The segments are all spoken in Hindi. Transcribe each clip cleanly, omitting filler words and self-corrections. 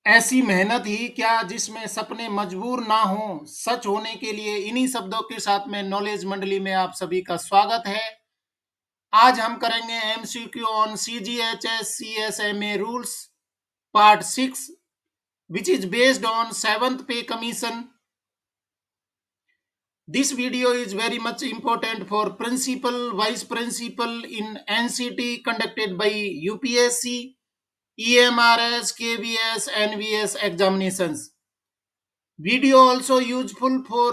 ऐसी मेहनत ही क्या जिसमें सपने मजबूर ना हों सच होने के लिए। इन्हीं शब्दों के साथ में नॉलेज मंडली में आप सभी का स्वागत है। आज हम करेंगे MCQ on CGHS CSMA rules part 6 which is based on 7th pay commission. This video is very much important for principal vice principal in NCT conducted by UPSC EMRS KVS NVS examinations. Video also useful for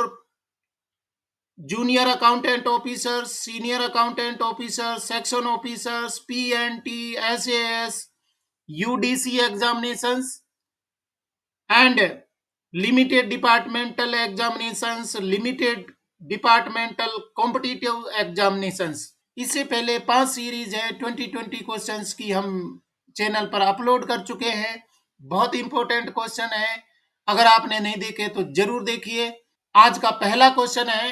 junior accountant officers, senior accountant officers, section officers, PNT, SAS, UDC examinations, and limited departmental examinations, limited departmental competitive examinations. इससे पहले 5 सीरीज है 2020 क्वेश्चंस की हम चैनल पर अपलोड कर चुके हैं। बहुत इंपॉर्टेंट क्वेश्चन है, अगर आपने नहीं देखे तो जरूर देखिए। आज का पहला क्वेश्चन है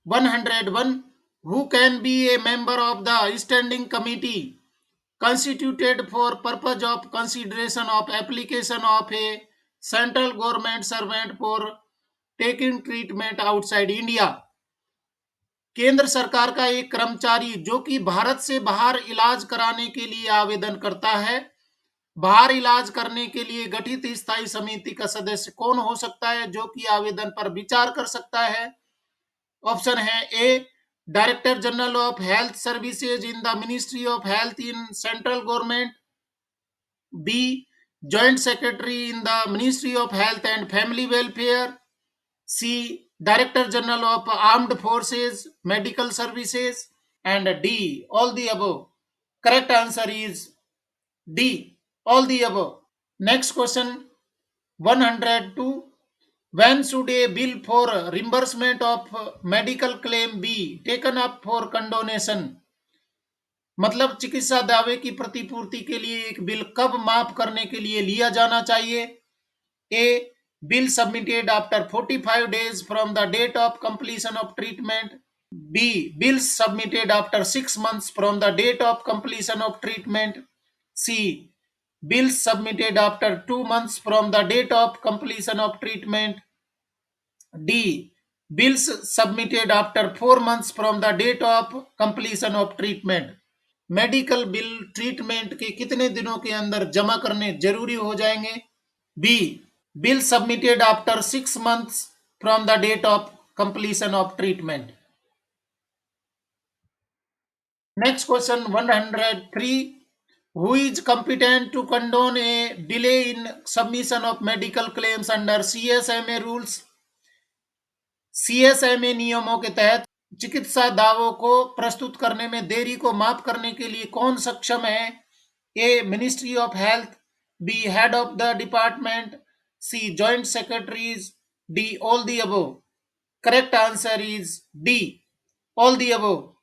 101. Who can be a member of the standing committee constituted for purpose of consideration of application of a central government servant for taking treatment outside India? केंद्र सरकार का एक कर्मचारी जो कि भारत से बाहर इलाज कराने के लिए आवेदन करता है, बाहर इलाज करने के लिए गठित स्थायी समिति का सदस्य कौन हो सकता है जो कि आवेदन पर विचार कर सकता है? ऑप्शन है A director general of health services in the ministry of health in central government, B joint secretary in the ministry of health and family welfare, C director general of armed forces medical services, and D all the above. Correct answer is D all the above. Next question 102. When should a bill for reimbursement of medical claim be taken up for condonation? मतलब चिकित्सा दावे की प्रतिपूर्ति के लिए एक बिल कब माफ करने के लिए लिया जाना चाहिए? A bill submitted after 45 days from the date of completion of treatment, B bill submitted after 6 months from the date of completion of treatment, C bills submitted after 2 months from the date of completion of treatment, D bills submitted after 4 months from the date of completion of treatment. Medical bill treatment के कितने दिनों के अंदर जमा करने जरूरी हो जाएंगे? B bill submitted after 6 months from the date of completion of treatment. Next question 103. Who is competent to condone a delay in submission of medical claims under CSMA rules? CSMA नियमों के तहत चिकित्सा दावों को प्रस्तुत करने में देरी को माफ करने के लिए कौन सक्षम है? A ministry of health, B head of the department, C joint secretaries, D all the above. Correct answer is D all the above.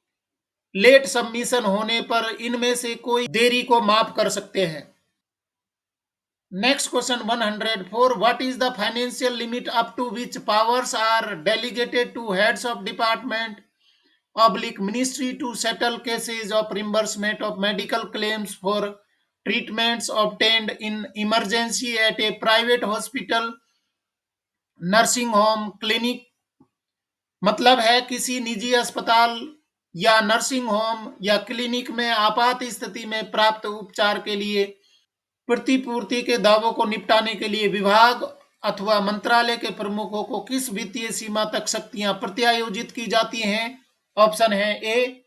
Late submission होने पर इनमें से कोई देरी को माफ कर सकते हैं. Next question 104. What is the financial limit up to which powers are delegated to heads of department oblique ministry to settle cases of reimbursement of medical claims for treatments obtained in emergency at a private hospital, nursing home, clinic? मतलब है किसी निजी अस्पताल या नर्सिंग होम या क्लिनिक में आपात स्थिति में प्राप्त उपचार के लिए प्रतिपूर्ति के दावों को निपटाने के लिए विभाग अथवा मंत्रालय के प्रमुखों को किस वित्तीय सीमा तक शक्तियां प्रत्यायोजित की जाती हैं? ऑप्शन है A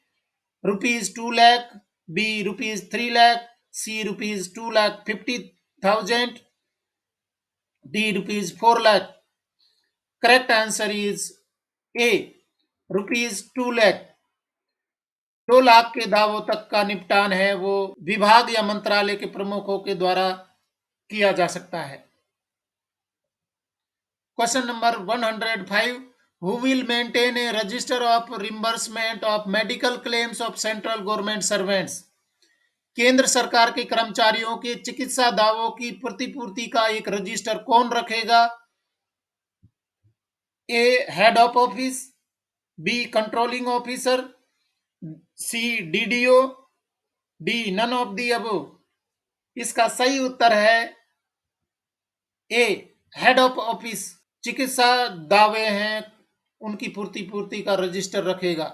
₹2 lakh, B ₹3 lakh, C ₹2,50,000, D ₹4 lakh. Correct answer is A ₹2 lakh. 2 lakh के दावों तक का निपटान है वो विभाग या मंत्रालय के प्रमुखों के द्वारा किया जा सकता है. Question number 105. Who will maintain a register of reimbursement of medical claims of central government servants? केंद्र सरकार के कर्मचारियों के चिकित्सा दावों की प्रतिपूर्ति का एक रजिस्टर कौन रखेगा? A head of office, B controlling officer, C DDO, D none of the above. इसका सही उत्तर है ए हेड ऑफ ऑफिस चिकित्सा दावे हैं उनकी पूर्ति का रजिस्टर रखेगा।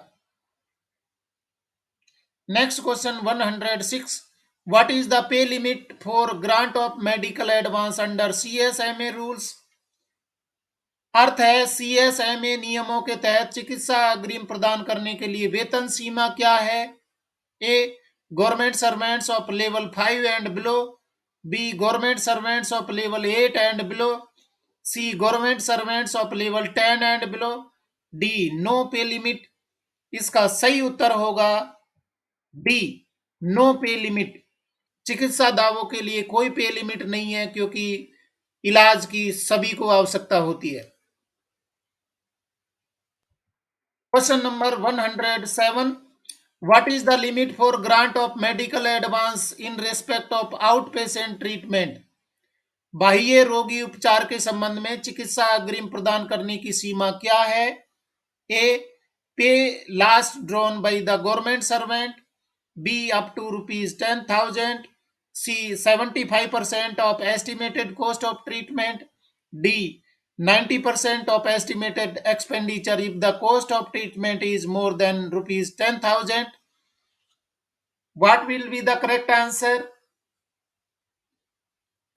Next question 106, what is the pay limit for grant of medical advance under CSMA rules. अर्थ है सीएसएमए नियमों के तहत चिकित्सा अग्रिम प्रदान करने के लिए वेतन सीमा क्या है। A government servants of level 5 and below, B government servants of level 8 and below, C government servants of level 10 and below, D no pay limit. इसका सही उत्तर होगा डी नो पे लिमिट। चिकित्सा दावों के लिए कोई पे लिमिट नहीं है क्योंकि इलाज की सभी को आवश्यकता होती है। Question number 107, what is the limit for grant of medical advance in respect of out patient treatment. बाह्य रोगी उपचार के संबंध में चिकित्सा अग्रिम प्रदान करने की सीमा क्या है। A pay last drawn by the government servant, B up to ₹10,000, C 75% of estimated cost of treatment, D 90% of estimated expenditure if the cost of treatment is more than ₹10,000. What will be the correct answer?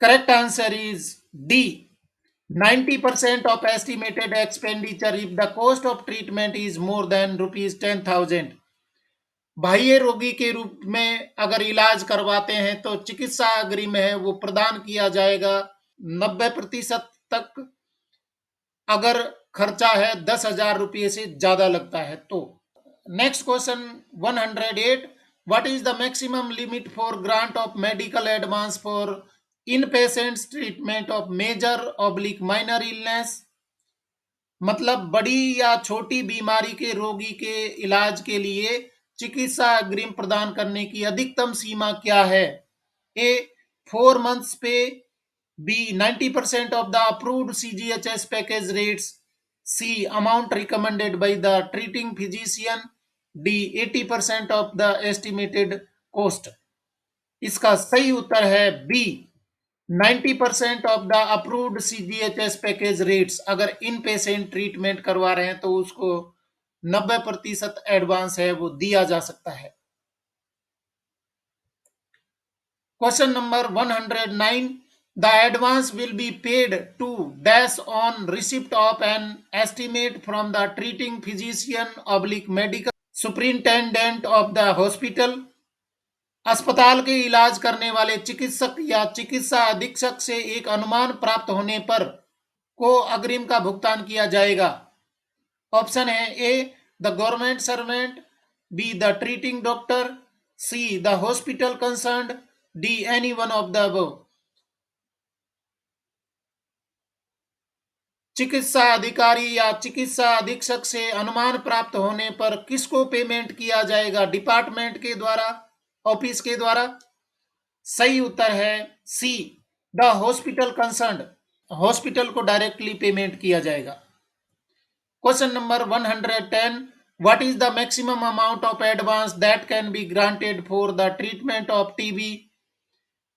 Correct answer is D 90% of estimated expenditure if the cost of treatment is more than ₹10,000। बाह्य रोगी के रूप में अगर इलाज करवाते हैं तो चिकित्सा अग्रिम है वो प्रदान किया जाएगा 90% तक। अगर खर्चा है 10,000 रुपये से ज्यादा लगता है तो। Next question 108, what is the maximum limit for grant of medical advance for in patients treatment of major oblique minor illness. मतलब बड़ी या छोटी बीमारी के रोगी के इलाज के लिए चिकित्सा अग्रिम प्रदान करने की अधिकतम सीमा क्या है। A 4 months pay, B 90% of the approved CGHS package rates, C amount recommended by the treating physician, D 80% of the estimated cost. इसका सही उत्तर है B 90% of the approved CGHS package rates. अगर इन पेशेंट ट्रीटमेंट करवा रहे हैं तो उसको 90% एडवांस है वो दिया जा सकता है। Question number 109, the advance will be paid to dash on receipt of an estimate from the treating physician oblique medical superintendent of the hospital. अस्पताल के इलाज करने वाले चिकित्सक या चिकित्सा अधीक्षक से एक अनुमान प्राप्त होने पर को अग्रिम का भुगतान किया जाएगा। ऑप्शन है A the government servant, B the treating doctor, C the hospital concerned, D any one of the above. चिकित्सा अधिकारी या चिकित्सा अधीक्षक से अनुमान प्राप्त होने पर किसको पेमेंट किया जाएगा, डिपार्टमेंट के द्वारा, ऑफिस के द्वारा। सही उत्तर है सी द हॉस्पिटल कंसर्न्ड, हॉस्पिटल को डायरेक्टली पेमेंट किया जाएगा। Question number 110, what is the maximum amount of advance that can be granted for the treatment of TB.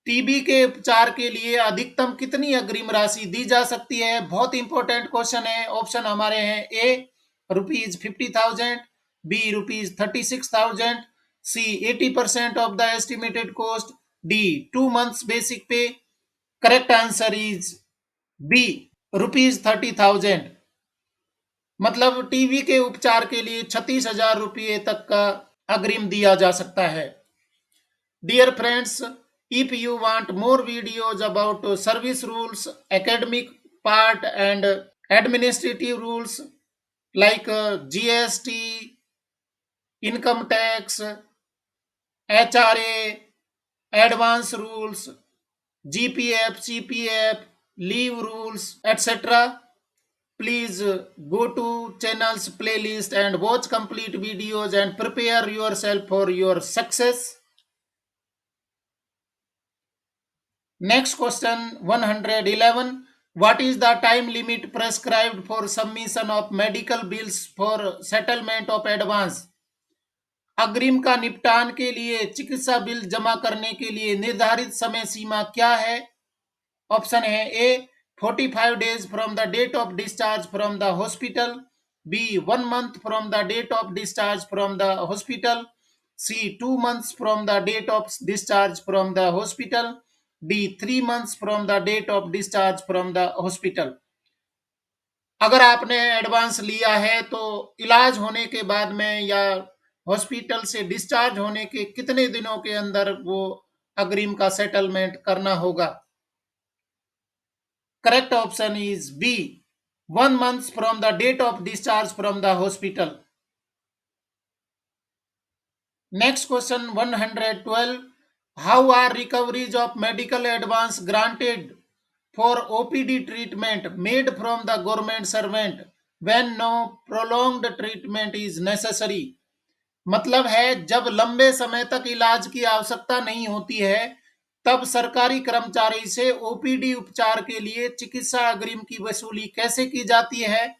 TB के उपचार के लिए अधिकतम कितनी अग्रिम राशि दी जा सकती है। बहुत इंपॉर्टेंट क्वेश्चन है। ऑप्शन हमारे हैं A ₹50,000, B ₹36,000, C 80% of the estimated cost, D 2 months basic pay. Correct answer is B ₹30,000। मतलब टीबी के उपचार के लिए 36,000 रुपये तक का अग्रिम दिया जा सकता है। Dear friends, if you want more videos about service rules, academic part and administrative rules like GST, income tax, HRA, advance rules, GPF, CPF, leave rules, etc. Please go to channel's playlist and watch complete videos and prepare yourself for your success. Next question 111, what is the time limit prescribed for submission of medical bills for settlement of advance। अग्रिम का निपटान के लिए चिकित्सा बिल जमा करने के लिए निर्धारित समय सीमा क्या है। ऑप्शन है ए 45 days from the date of discharge from the hospital, B 1 month from the date of discharge from the hospital, C 2 months from the date of discharge from the hospital, D 3 months from the date of discharge from the hospital. अगर आपने एडवांस लिया है तो इलाज होने के बाद में या हॉस्पिटल से डिस्चार्ज होने के कितने दिनों के अंदर वो अग्रिम का सेटलमेंट करना होगा? Correct option is B 1 month from the date of discharge from the hospital. Next question 112. How are recoveries of medical advance granted for OPD treatment made from the government servant when no prolonged treatment is necessary? मतलब है जब लंबे समय तक इलाज की आवश्यकता नहीं होती है तब सरकारी कर्मचारी से ओपीडी उपचार के लिए चिकित्सा अग्रिम की वसूली कैसे की जाती है?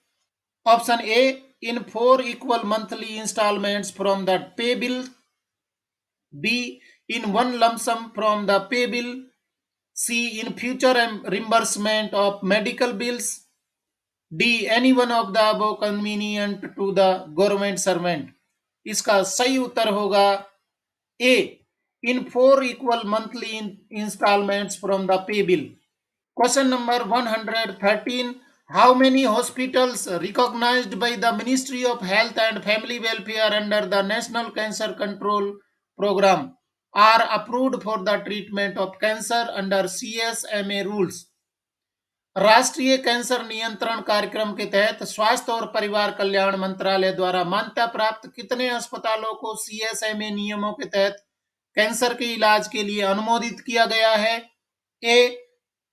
Option A in 4 equal monthly installments from the pay bill, B in one lump sum from the pay bill, C in future reimbursement of medical bills, D any one of the above convenient to the government servant. इसका सही उत्तर होगा A in 4 equal monthly installments from the pay bill. Question number 113. How many hospitals recognized by the Ministry of Health and Family Welfare under the National Cancer Control Program are approved for the treatment of cancer under CSMA rules? राष्ट्रीय कैंसर नियंत्रण कार्यक्रम के तहत स्वास्थ्य और परिवार कल्याण मंत्रालय द्वारा मान्यता प्राप्त कितने अस्पतालों को सीएसएमए नियमों के तहत कैंसर के इलाज के लिए अनुमोदित किया गया है? A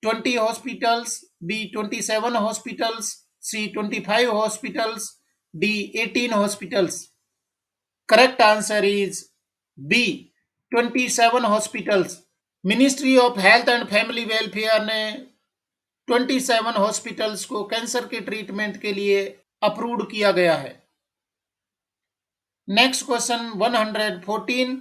20 hospitals, B 27 hospitals, C 25 hospitals, D 18 hospitals. Correct answer is B 27 hospitals. Ministry of health and family welfare ने 27 हॉस्पिटल्स को कैंसर के ट्रीटमेंट के लिए अप्रूव्ड किया गया है. Next question 114.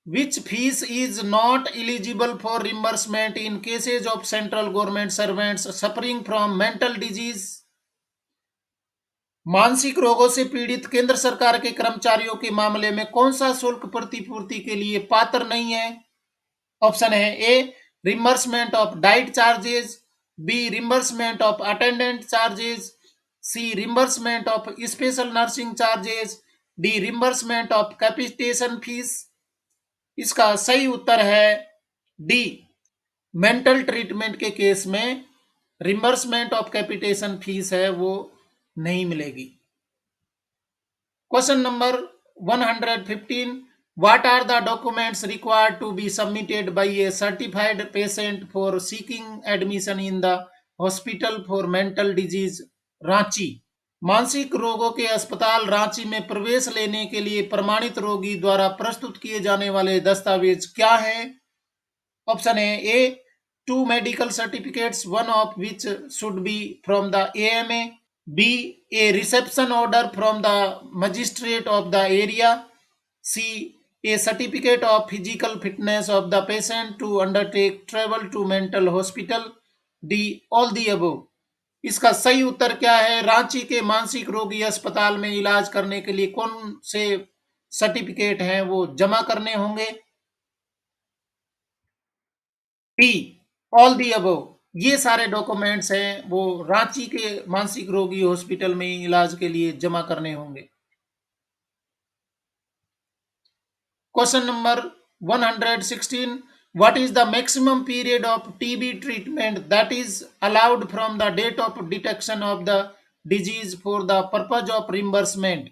Which fees is not eligible for reimbursement in cases of central government servants suffering from mental disease? मानसिक रोगों से पीड़ित केंद्र सरकार के कर्मचारियों के मामले में कौन सा शुल्क प्रतिपूर्ति के लिए पात्र नहीं है? ऑप्शन है A reimbursement of diet charges, B reimbursement of attendant charges, C reimbursement of special nursing charges, D reimbursement of capitation fees. इसका सही उत्तर है डी मेंटल ट्रीटमेंट के केस में रिम्बर्समेंट ऑफ कैपिटेशन फीस है वो नहीं मिलेगी. Question number 115. What are the documents required to be submitted by a certified patient for seeking admission in the hospital for mental disease Ranchi? मानसिक रोगों के अस्पताल रांची में प्रवेश लेने के लिए प्रमाणित रोगी द्वारा प्रस्तुत किए जाने वाले दस्तावेज क्या हैं? ऑप्शन है A 2 medical certificates, one of which should be from the AMA, B a reception order from the magistrate of the area, C a certificate of physical fitness of the patient to undertake travel to mental hospital, D all the above. इसका सही उत्तर क्या है? रांची के मानसिक रोगी अस्पताल में इलाज करने के लिए कौन से सर्टिफिकेट हैं वो जमा करने होंगे? D all the above. ये सारे डॉक्यूमेंट्स हैं वो रांची के मानसिक रोगी हॉस्पिटल में इलाज के लिए जमा करने होंगे. Question number 116. What is the maximum period of TB treatment that is allowed from the date of detection of the disease for the purpose of reimbursement?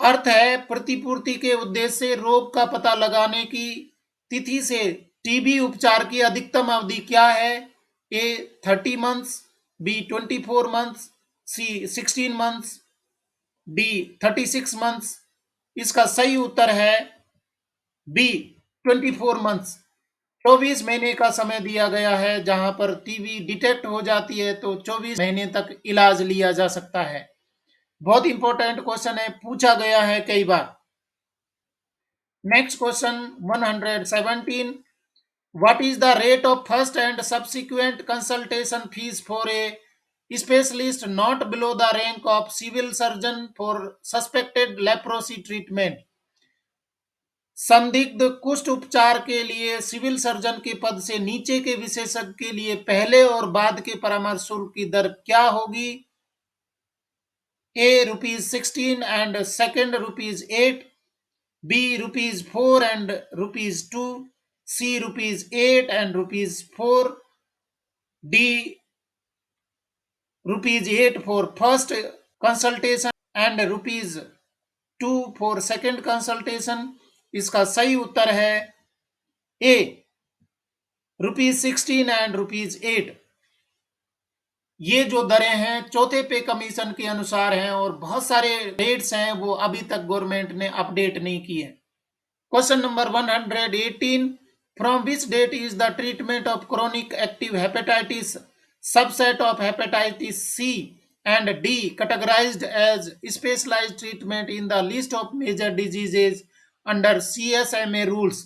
अर्थ है प्रतिपूर्ति के उद्देश्य से रोग का पता लगाने की तिथि से टीबी उपचार की अधिकतम अवधि क्या है? ए 30 months, बी 24 months, सी 16 months, डी 36 months. इसका सही उत्तर है बी 24 मंथ्स. 24 महीने का समय दिया गया है जहां पर टीबी डिटेक्ट हो जाती है तो 24 महीने तक इलाज लिया जा सकता है. बहुत इंपॉर्टेंट क्वेश्चन है, पूछा गया है कई बार. Next question 117. What is the rate of first and subsequent consultation fees for a specialist not below the rank of civil surgeon for suspected leprosy treatment? संदिग्ध कुष्ठ उपचार के लिए सिविल सर्जन के पद से नीचे के विशेषज्ञ के लिए पहले और बाद के परामर्श शुल्क की दर क्या होगी? A ₹16 and second ₹8, B ₹4 and ₹2, C ₹8 and ₹4, D ₹8 for first consultation and ₹2 for second consultation. इसका सही उत्तर है ए ₹16 and ₹8। ये जो दरें हैं चौथे पे कमीशन के अनुसार हैं और बहुत सारे रेट्स हैं वो अभी तक गवर्नमेंट ने अपडेट नहीं किए। Question number 118, from which date is the treatment of chronic active hepatitis subset of hepatitis C and D categorized as specialized treatment in the list of major diseases under CSMA rules?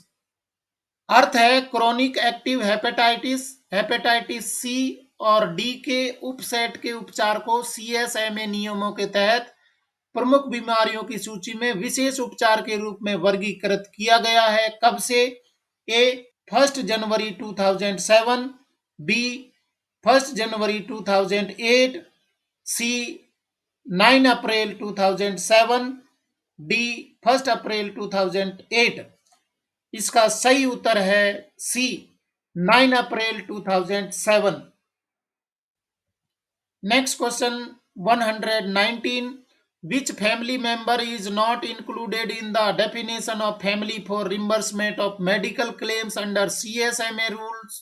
अर्थ है chronic active hepatitis, hepatitis C और डी के उपसेट के उपचार को CSMA नियमों के तहत प्रमुख बीमारियों की सूची में विशेष उपचार के रूप में वर्गीकृत किया गया है। कब से? ए 1 जनवरी 2007, बी 1 जनवरी 2008, सी 9 अप्रैल 2007, डी 1 अप्रैल 2008। इसका सही उत्तर है सी 9 अप्रैल 2007। Next question 119, which family member is not included in the definition of family for reimbursement of medical claims under CSMA rules?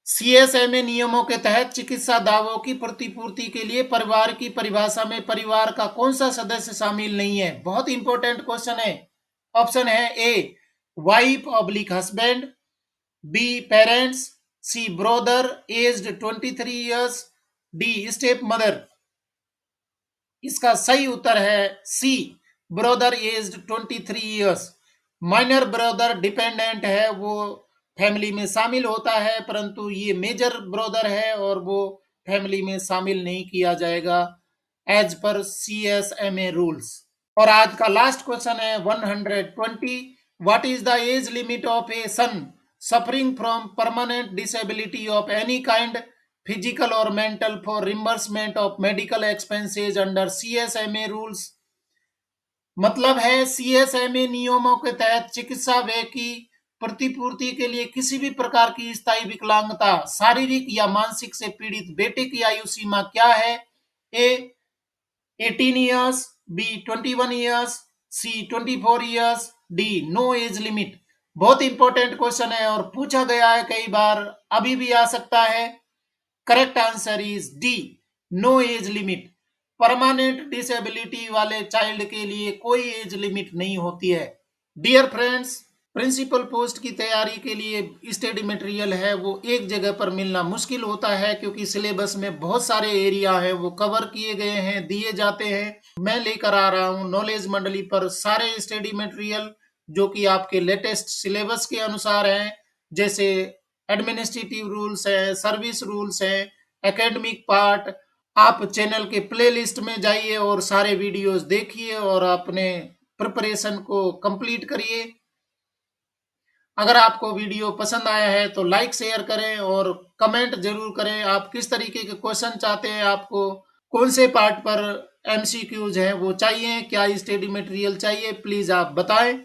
CSMA नियमों के तहत चिकित्सा दावों की प्रतिपूर्ति के लिए परिवार की परिभाषा में परिवार का कौन सा सदस्य शामिल नहीं है? बहुत इंपॉर्टेंट क्वेश्चन है। ऑप्शन है A wife oblique husband, B parents, C brother aged 23 years, D step mother. इसका सही उत्तर है C brother aged 23 years. Minor brother dependent है, वो फैमिली में शामिल होता है, परंतु ये मेजर ब्रदर है और वो फैमिली में शामिल नहीं किया जाएगा एज पर CSMA रूल्स। और आज का लास्ट क्वेश्चन है 120, what is the age limit of a son suffering from permanent disability of any kind physical और mental for reimbursement of medical expenses under CSMA rules? मतलब है CSMA नियमों के तहत चिकित्सा व्यय की प्रतिपूर्ति के लिए किसी भी प्रकार की स्थायी विकलांगता, शारीरिक या मानसिक से पीड़ित बेटे की आयु सीमा क्या है? A 18 years, B 21 years, C 24 years, D no age limit. बहुत इंपॉर्टेंट क्वेश्चन है और पूछा गया है कई बार, अभी भी आ सकता है। Correct answer is D no age limit. Permanent disability वाले चाइल्ड के लिए कोई एज लिमिट नहीं होती है। डियर फ्रेंड्स, प्रिंसिपल पोस्ट की तैयारी के लिए स्टडी मटेरियल है वो एक जगह पर मिलना मुश्किल होता है, क्योंकि सिलेबस में बहुत सारे एरिया हैं वो कवर किए गए हैं, दिए जाते हैं। मैं लेकर आ रहा हूं नॉलेज मंडली पर सारे स्टडी मटेरियल जो कि आपके लेटेस्ट सिलेबस के अनुसार हैं, जैसे एडमिनिस्ट्रेटिव रूल्स है, सर्विस रूल्स है, एकेडमिक पार्ट। आप चैनल के प्लेलिस्ट में जाइए और सारे वीडियोस देखिए और अपने प्रिपरेशन को कंप्लीट करिए। अगर आपको वीडियो पसंद आया है तो लाइक शेयर करें और कमेंट जरूर करें आप किस तरीके के क्वेश्चन चाहते हैं, आपको कौन से पार्ट पर MCQs हैं वो चाहिए, क्या स्टडी मटेरियल चाहिए, प्लीज आप बताएं।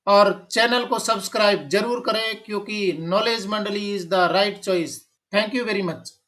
और चैनल को सब्सक्राइब जरूर करें, क्योंकि नॉलेज मंडली is the right choice. Thank you very much.